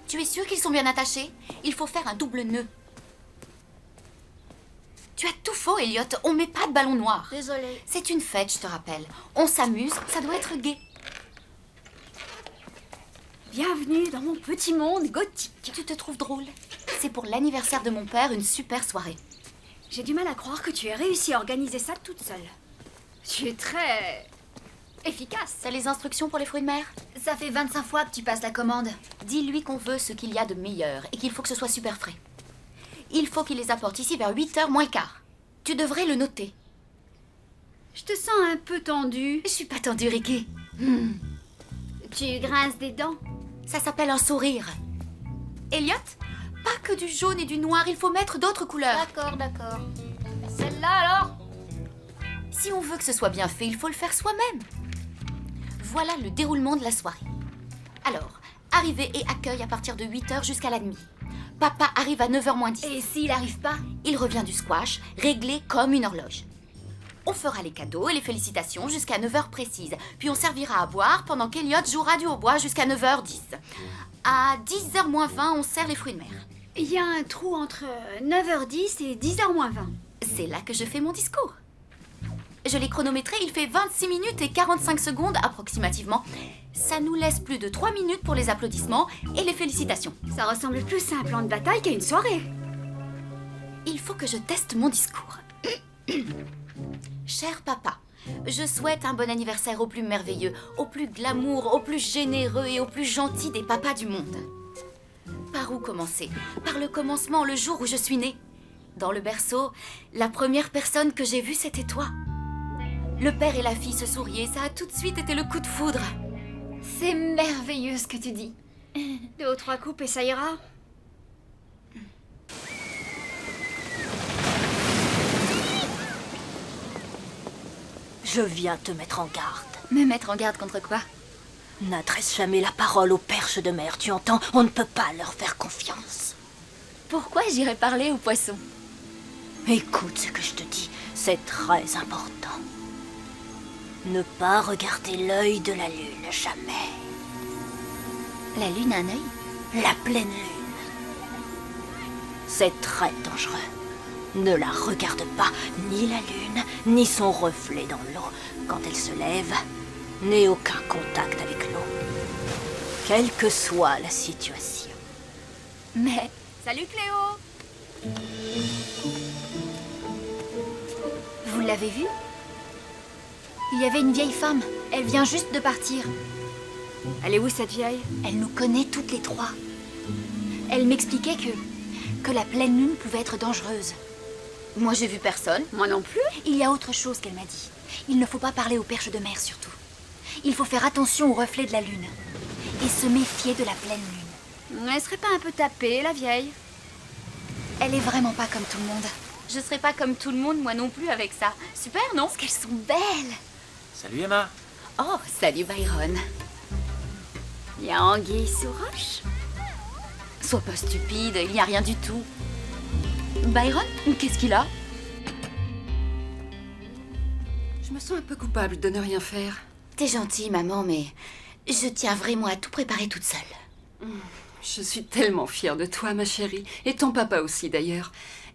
Tu es sûr qu'ils sont bien attachés? Il faut faire un double nœud. Tu as tout faux, Elliot. On met pas de ballon noir. Désolée. C'est une fête, je te rappelle. On s'amuse, ça doit être gai. Bienvenue dans mon petit monde gothique. Tu te trouves drôle? C'est pour l'anniversaire de mon père, une super soirée. J'ai du mal à croire que tu aies réussi à organiser ça toute seule. Tu es très... efficace. T'as les instructions pour les fruits de mer? Ça fait 25 fois que tu passes la commande. Dis-lui qu'on veut ce qu'il y a de meilleur et qu'il faut que ce soit super frais. Il faut qu'il les apporte ici vers 8h moins le quart. Tu devrais le noter. Je te sens un peu tendue. Je suis pas tendue, Ricky. Tu grinces des dents. Ça s'appelle un sourire. Elliot, pas que du jaune et du noir, il faut mettre d'autres couleurs. D'accord, d'accord. Celle-là alors? Si on veut que ce soit bien fait, il faut le faire soi-même. Voilà le déroulement de la soirée. Alors, arrivée et accueil à partir de 8h jusqu'à la nuit. Papa arrive à 9h moins 10. Et s'il arrive pas? Il revient du squash, réglé comme une horloge. On fera les cadeaux et les félicitations jusqu'à 9h précise. Puis on servira à boire pendant qu'Elliot jouera du hautbois jusqu'à 9h10. À 10h moins 20, on sert les fruits de mer. Il y a un trou entre 9h10 et 10h moins 20. C'est là que je fais mon discours. Je l'ai chronométré, il fait 26 minutes et 45 secondes approximativement. Ça nous laisse plus de 3 minutes pour les applaudissements et les félicitations. Ça ressemble plus à un plan de bataille qu'à une soirée. Il faut que je teste mon discours. Cher papa, je souhaite un bon anniversaire au plus merveilleux, au plus glamour, au plus généreux et au plus gentil des papas du monde. Par où commencer? Par le commencement, le jour où je suis née. Dans le berceau, la première personne que j'ai vue, c'était toi. Le père et la fille se souriaient, ça a tout de suite été le coup de foudre. C'est merveilleux ce que tu dis. 2 ou 3 coupes et ça ira. Je viens te mettre en garde. Me mettre en garde contre quoi? N'adresse jamais la parole aux perches de mer, tu entends? On ne peut pas leur faire confiance. Pourquoi j'irais parler aux poissons? Écoute ce que je te dis, c'est très important. Ne pas regarder l'œil de la lune, jamais. La lune a un œil? La pleine lune. C'est très dangereux. Ne la regarde pas, ni la lune, ni son reflet dans l'eau. Quand elle se lève, n'aie aucun contact avec l'eau. Quelle que soit la situation. Mais Salut Cléo! Vous l'avez vu? Il y avait une vieille femme. Elle vient juste de partir. Elle est où cette vieille? Elle nous connaît toutes les trois. Elle m'expliquait que la pleine lune pouvait être dangereuse. moi j'ai vu personne. Moi non plus. Il y a autre chose qu'elle m'a dit. Il ne faut pas parler aux perches de mer surtout. Il faut faire attention aux reflets de la lune. Et se méfier de la pleine lune. Elle serait pas un peu tapée, la vieille? Elle est vraiment pas comme tout le monde. Je serais pas comme tout le monde, moi non plus, avec ça. Super, non? Parce qu'elles sont belles. Salut Emma. Oh, salut Byron. Il y a anguille sous roche. Sois pas stupide, il n'y a rien du tout. Byron, qu'est-ce qu'il a? Je me sens un peu coupable de ne rien faire. T'es gentille, maman, mais je tiens vraiment à tout préparer toute seule. Je suis tellement fière de toi, ma chérie. Et ton papa aussi, d'ailleurs.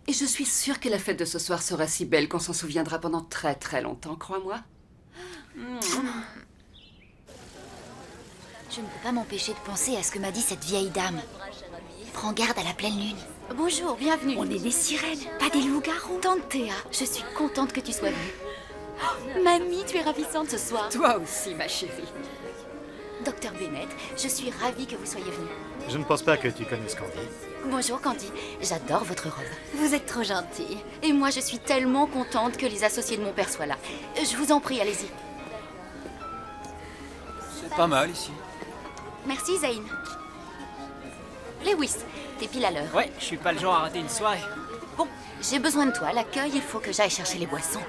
Et je suis sûre que la fête de ce soir sera si belle qu'on s'en souviendra pendant très très longtemps, crois-moi. Je ne peux pas m'empêcher de penser à ce que m'a dit cette vieille dame. Prends garde à la pleine lune. Bonjour, bienvenue. On est des sirènes, pas des loups-garous. Tante Théa, je suis contente que tu sois venue. Oh, mamie, tu es ravissante ce soir. Toi aussi, ma chérie. Docteur Bennett, je suis ravie que vous soyez venue. Je ne pense pas que tu connaisses Candy. Bonjour Candy, j'adore votre robe. Vous êtes trop gentille. Et moi, je suis tellement contente que les associés de mon père soient là. Je vous en prie, allez-y. C'est pas mal ici. Merci, Zayn. Lewis, t'es pile à l'heure. Ouais, je suis pas le genre à rater une soirée. Bon, j'ai besoin de toi. À l'accueil, il faut que j'aille chercher les boissons.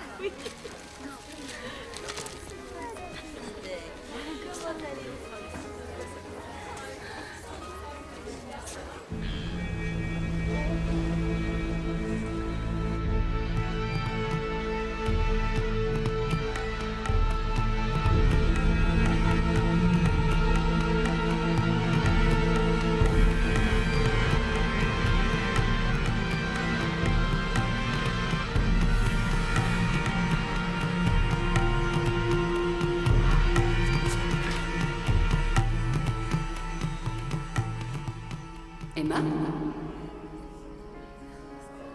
Emma?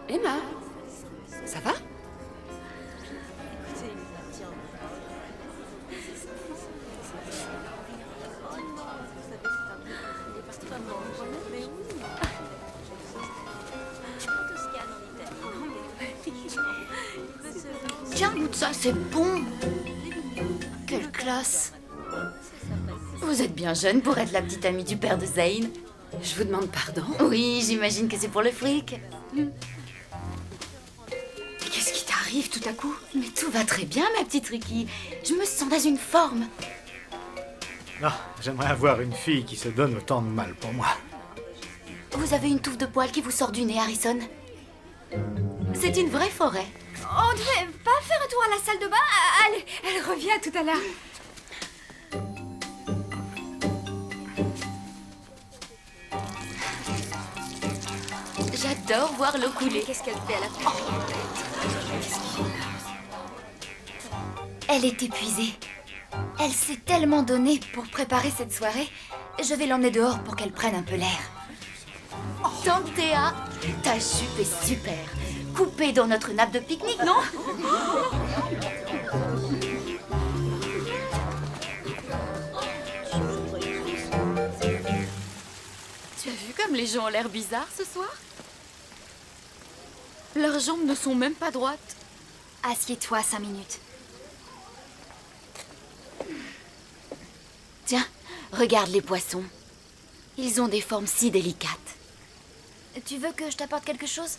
Emma? Ça va? Tiens, goûte ça, c'est bon. Quelle classe. Vous êtes bien jeune pour être la petite amie du père de Zane. Je vous demande pardon. Oui, j'imagine que c'est pour le fric. Qu'est-ce qui t'arrive tout à coup? Mais tout va très bien, ma petite Ricky. Je me sens dans une forme. Ah, j'aimerais avoir une fille qui se donne autant de mal pour moi. Vous avez une touffe de poils qui vous sort du nez, Harrison. C'est une vraie forêt. On devait pas faire un tour à la salle de bain? Allez, elle revient tout à l'heure. J'adore voir l'eau couler. Qu'est-ce qu'elle fait? Elle a fait. Elle est épuisée. Elle s'est tellement donnée pour préparer cette soirée. Je vais l'emmener dehors pour qu'elle prenne un peu l'air. Tante Théa, ta jupe est super. Coupée dans notre nappe de pique-nique, non? Tu as vu comme les gens ont l'air bizarres ce soir? Leurs jambes ne sont même pas droites. Assieds-toi 5 minutes. Tiens, regarde les poissons. Ils ont des formes si délicates. Tu veux que je t'apporte quelque chose?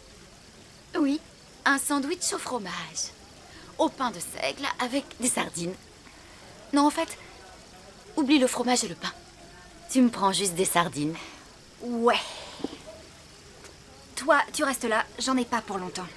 Oui, un sandwich au fromage. Au pain de seigle avec des sardines. Non, en fait, oublie le fromage et le pain. Tu me prends juste des sardines. Ouais. Toi, tu restes là, j'en ai pas pour longtemps.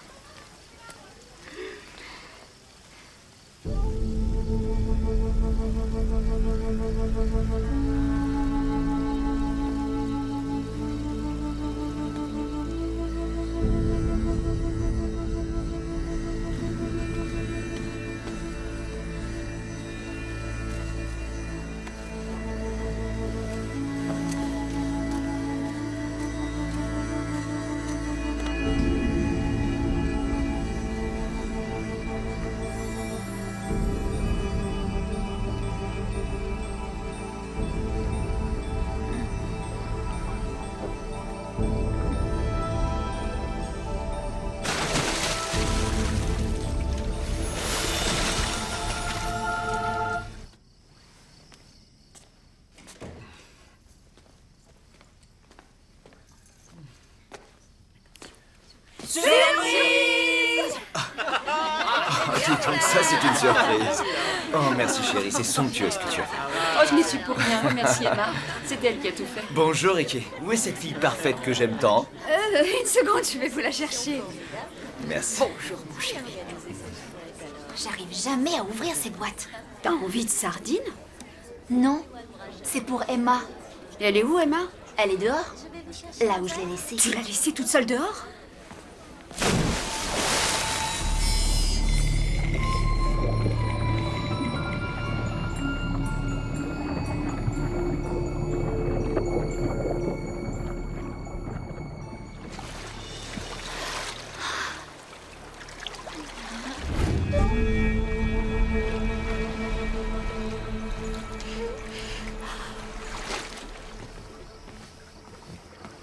Donc ça, c'est une surprise. Oh, merci chérie, c'est somptueux ce que tu as fait. Oh, je n'y suis pour rien. Merci, Emma. C'est elle qui a tout fait. Bonjour, Ricky. Où est cette fille parfaite que j'aime tant? Une seconde, je vais vous la chercher. Merci. Bonjour, mon chéri. J'arrive jamais à ouvrir ces boîtes. T'as envie de sardines? Non, c'est pour Emma. Et elle est où, Emma? Elle est dehors, là où je l'ai laissée. Tu l'as laissée toute seule dehors?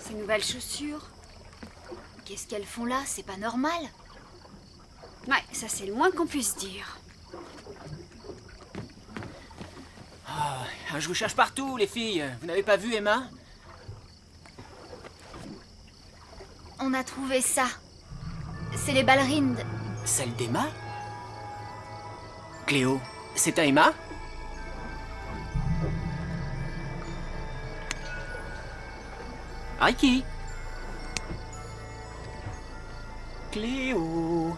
Ces nouvelles chaussures. Qu'est-ce qu'elles font là? C'est pas normal. Ouais, ça c'est le moins qu'on puisse dire. Je vous cherche partout, les filles. Vous n'avez pas vu Emma? On a trouvé ça. C'est les ballerines. Celle d'Emma? Cléo, c'est à Emma? Ricky? Cléo?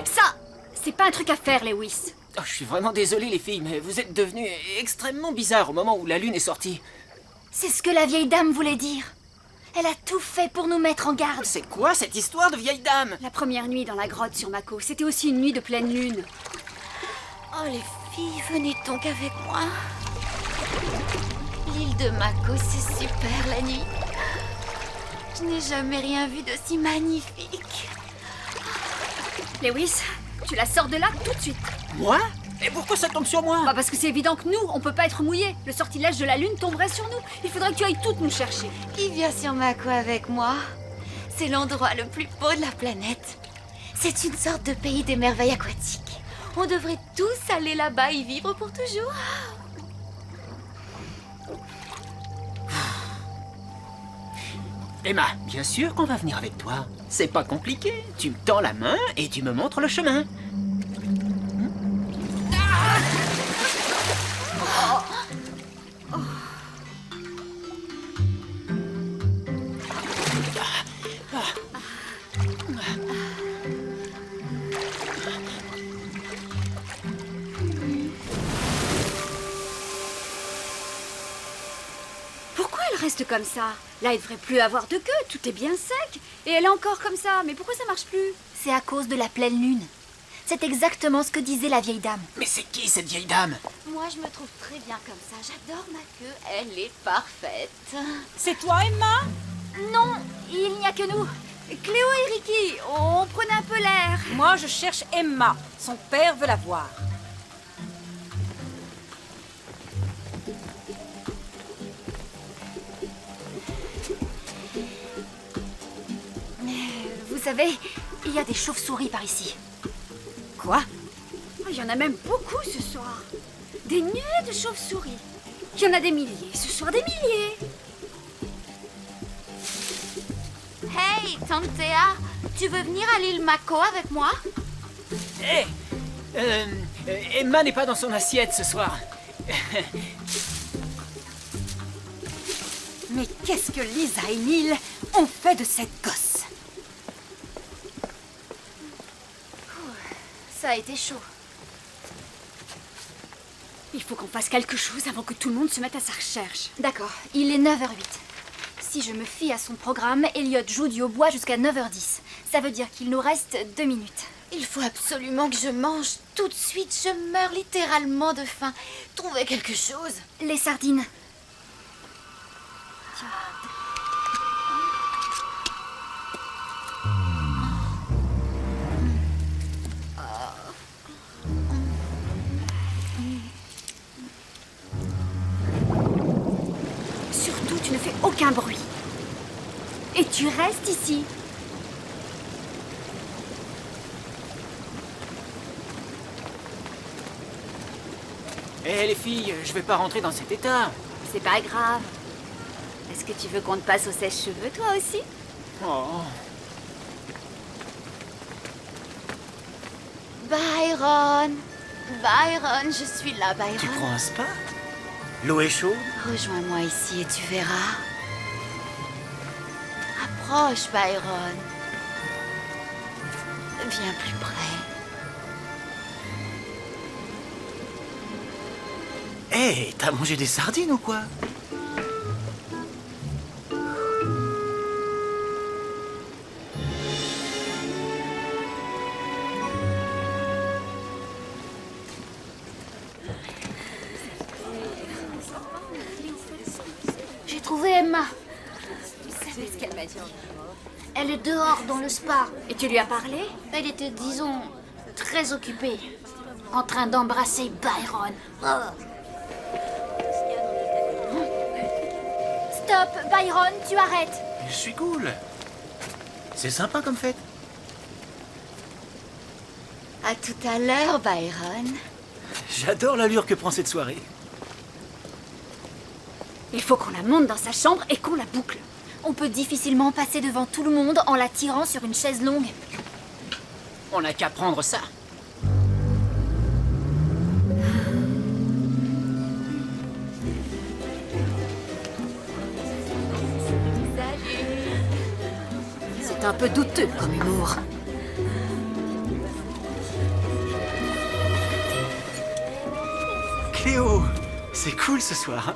Ça, c'est pas un truc à faire, Lewis. Oh, je suis vraiment désolé, les filles, mais vous êtes devenues extrêmement bizarres au moment où la lune est sortie. C'est ce que la vieille dame voulait dire. Elle a tout fait pour nous mettre en garde. C'est quoi cette histoire de vieille dame? La première nuit dans la grotte sur Mako, c'était aussi une nuit de pleine lune. Oh, les filles, venez donc avec moi. L'île de Mako, c'est super la nuit. Je n'ai jamais rien vu de si magnifique. Lewis, tu la sors de là tout de suite. Moi? Et pourquoi ça tombe sur moi? Bah parce que c'est évident que nous, on peut pas être mouillés. Le sortilège de la lune tomberait sur nous. Il faudrait que tu ailles toutes nous chercher. Qui vient sur Mako avec moi? C'est l'endroit le plus beau de la planète. C'est une sorte de pays des merveilles aquatiques. On devrait tous aller là-bas y vivre pour toujours. Emma, bien sûr qu'on va venir avec toi. C'est pas compliqué. Tu me tends la main et tu me montres le chemin. Pourquoi elle reste comme ça? Là, il devrait plus avoir de queue. Tout est bien sec. Et elle est encore comme ça. Mais pourquoi ça marche plus? C'est à cause de la pleine lune. C'est exactement ce que disait la vieille dame. Mais c'est qui cette vieille dame? Moi, je me trouve très bien comme ça. J'adore ma queue. Elle est parfaite. C'est toi, Emma? Non, il n'y a que nous. Cléo et Ricky, on prenait un peu l'air. Moi, je cherche Emma. Son père veut la voir. Vous savez, il y a des chauves-souris par ici. Quoi? Il y en a même beaucoup ce soir. Des nuées de chauves-souris. Il y en a des milliers. Ce soir, des milliers. Hey, Tante Théa, tu veux venir à l'île Mako avec moi? Hé Emma n'est pas dans son assiette ce soir. Mais qu'est-ce que Lisa et Neil ont fait de cette gosse? Ça a été chaud. Il faut qu'on fasse quelque chose avant que tout le monde se mette à sa recherche. D'accord, il est 9h08. Si je me fie à son programme, Elliot joue du hautbois jusqu'à 9h10. Ça veut dire qu'il nous reste 2 minutes. Il faut absolument que je mange tout de suite. Je meurs littéralement de faim. Trouvez quelque chose. Les sardines. Surtout, tu ne fais aucun bruit. Et tu restes ici. Hé les filles, je vais pas rentrer dans cet état. C'est pas grave. Est-ce que tu veux qu'on te passe au sèche-cheveux, toi aussi? Oh. Byron. Byron, je suis là, Byron. Tu prends un spa? L'eau est chaude? Rejoins-moi ici et tu verras. Approche, Byron. Viens plus près. Hé, t'as mangé des sardines ou quoi? J'ai trouvé Emma. C'est ce qu'elle m'a dit. Elle est dehors dans le spa. Et tu lui as parlé? Elle était, disons, très occupée. En train d'embrasser Byron. Stop, Byron, tu arrêtes. Je suis cool. C'est sympa comme fête. À tout à l'heure, Byron. J'adore l'allure que prend cette soirée. Il faut qu'on la monte dans sa chambre et qu'on la boucle. On peut difficilement passer devant tout le monde en la tirant sur une chaise longue. On n'a qu'à prendre ça. C'est un peu douteux comme humour. Cléo, c'est cool ce soir.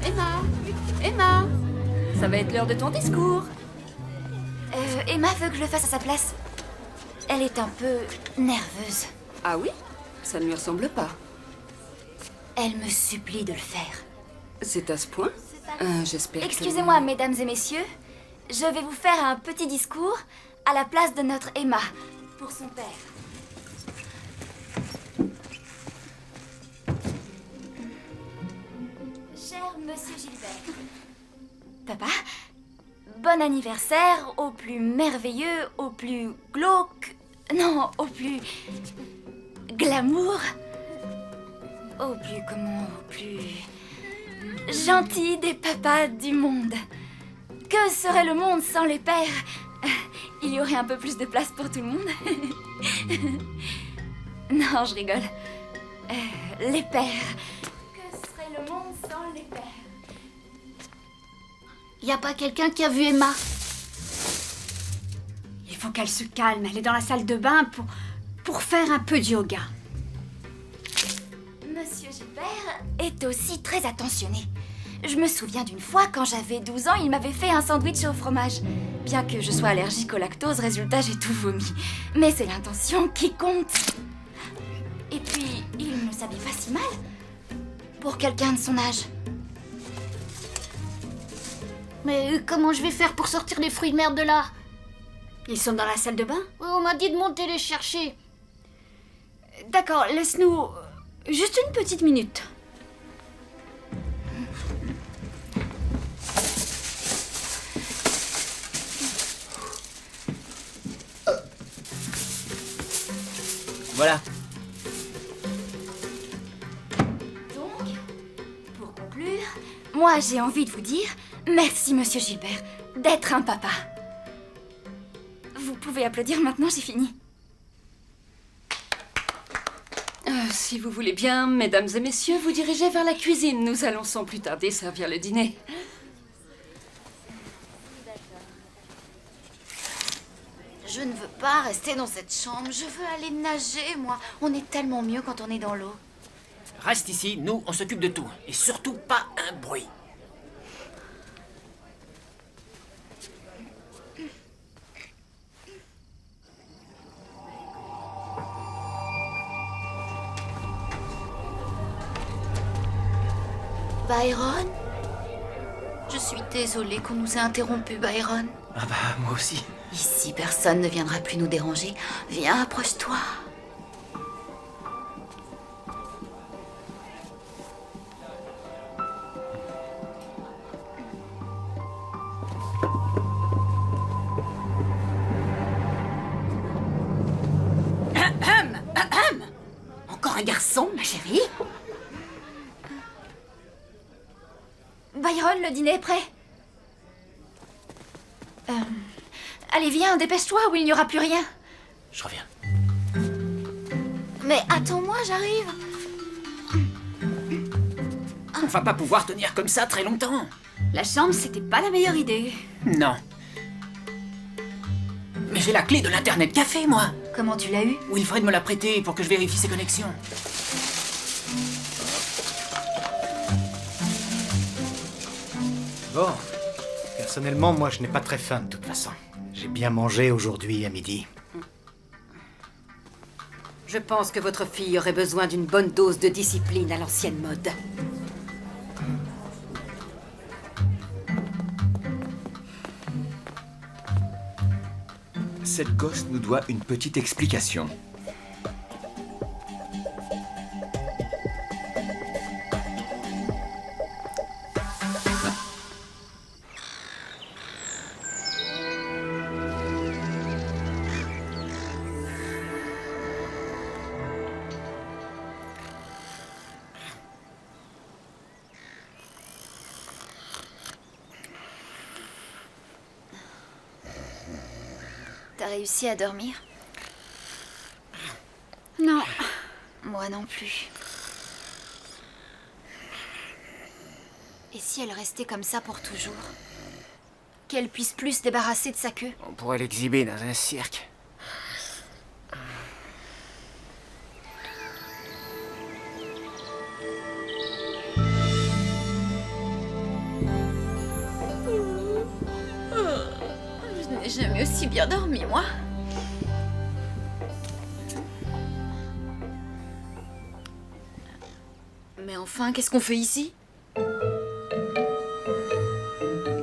Emma, Emma, ça va être l'heure de ton discours. Emma veut que je le fasse à sa place. Elle est un peu nerveuse. Ah oui? Ça ne lui ressemble pas. Elle me supplie de le faire. C'est à ce point? J'espère que... Excusez-moi, mesdames et messieurs. Je vais vous faire un petit discours à la place de notre Emma, pour son père. Cher Monsieur Gilbert. Papa, bon anniversaire au plus merveilleux, au plus glauque... Non, au plus... glamour. Au plus gentil des papas du monde. Que serait le monde sans les pères? Il y aurait un peu plus de place pour tout le monde. Non, je rigole. Les pères. Que serait le monde sans les pères? Y a pas quelqu'un qui a vu Emma? Il faut qu'elle se calme. Elle est dans la salle de bain pour faire un peu de yoga. Monsieur Gilbert est aussi très attentionné. Je me souviens d'une fois, quand j'avais 12 ans, il m'avait fait un sandwich au fromage. Bien que je sois allergique au lactose, résultat, j'ai tout vomi. Mais c'est l'intention qui compte. Et puis, il ne s'habille pas si mal pour quelqu'un de son âge. Mais comment je vais faire pour sortir les fruits de merde de là? Ils sont dans la salle de bain? On m'a dit de monter les chercher. D'accord, laisse-nous juste une petite minute. Voilà. Donc, pour conclure, moi j'ai envie de vous dire merci, Monsieur Gilbert, d'être un papa. Vous pouvez applaudir maintenant, j'ai fini. Si vous voulez bien, mesdames et messieurs, vous dirigez vers la cuisine. Nous allons sans plus tarder servir le dîner. Je ne veux pas rester dans cette chambre. Je veux aller nager, moi. On est tellement mieux quand on est dans l'eau. Reste ici, nous, on s'occupe de tout. Et surtout pas un bruit. Byron? Je suis désolée qu'on nous ait interrompus, Byron. Ah bah, moi aussi. Ici, personne ne viendra plus nous déranger. Viens, approche-toi. Encore un garçon, ma chérie? Byron, le dîner est prêt. Allez, viens, dépêche-toi ou il n'y aura plus rien. Je reviens. Mais attends-moi, j'arrive. On va pas pouvoir tenir comme ça très longtemps. La chambre, c'était pas la meilleure idée. Non. Mais j'ai la clé de l'internet café, moi. Comment tu l'as eu? Wilfred me l'a prêté pour que je vérifie ses connexions. Bon. Personnellement, moi, je n'ai pas très faim de toute façon. J'ai bien mangé aujourd'hui à midi. Je pense que votre fille aurait besoin d'une bonne dose de discipline à l'ancienne mode. Cette gosse nous doit une petite explication. T'as réussi à dormir? Non. Moi non plus. Et si elle restait comme ça pour toujours? Qu'elle puisse plus se débarrasser de sa queue? On pourrait l'exhiber dans un cirque. J'ai jamais aussi bien dormi, moi. Mais enfin, qu'est-ce qu'on fait ici?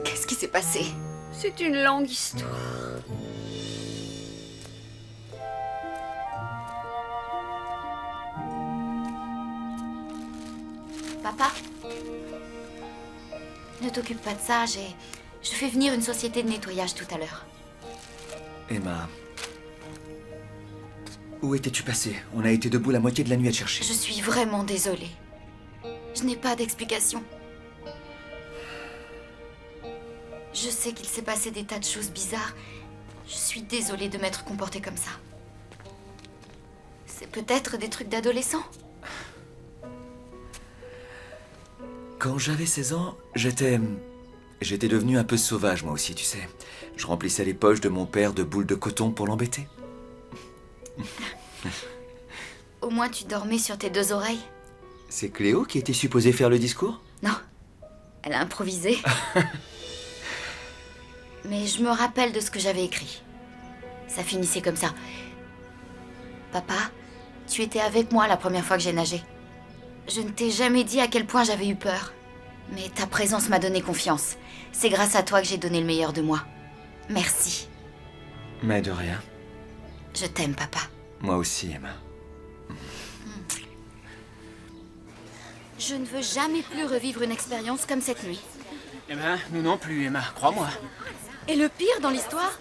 Qu'est-ce qui s'est passé? C'est une longue histoire. Papa? Ne t'occupe pas de ça, je fais venir une société de nettoyage tout à l'heure. Emma. Où étais-tu passée? On a été debout la moitié de la nuit à te chercher. Je suis vraiment désolée. Je n'ai pas d'explication. Je sais qu'il s'est passé des tas de choses bizarres. Je suis désolée de m'être comportée comme ça. C'est peut-être des trucs d'adolescent. Quand j'avais 16 ans, j'étais devenu un peu sauvage, moi aussi, tu sais. Je remplissais les poches de mon père de boules de coton pour l'embêter. Au moins tu dormais sur tes deux oreilles. C'est Cléo qui était supposée faire le discours? Non, elle a improvisé. Mais je me rappelle de ce que j'avais écrit. Ça finissait comme ça. Papa, tu étais avec moi la première fois que j'ai nagé. Je ne t'ai jamais dit à quel point j'avais eu peur. Mais ta présence m'a donné confiance. C'est grâce à toi que j'ai donné le meilleur de moi. Merci. Mais de rien. Je t'aime, papa. Moi aussi, Emma. Je ne veux jamais plus revivre une expérience comme cette nuit. Eh ben, nous non plus, Emma, crois-moi. Et le pire dans l'histoire,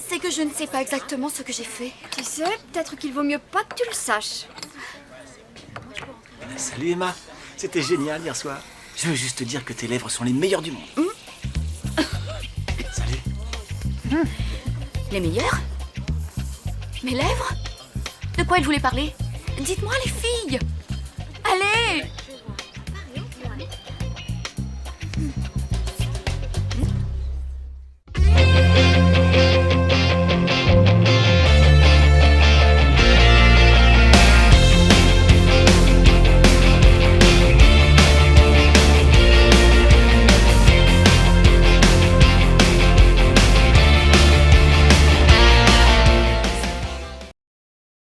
c'est que je ne sais pas exactement ce que j'ai fait. Tu sais, peut-être qu'il vaut mieux pas que tu le saches. Salut Emma, c'était génial hier soir. Je veux juste te dire que tes lèvres sont les meilleures du monde. Salut. Les meilleurs? Mes lèvres? De quoi il voulait parler? Dites-moi, les filles!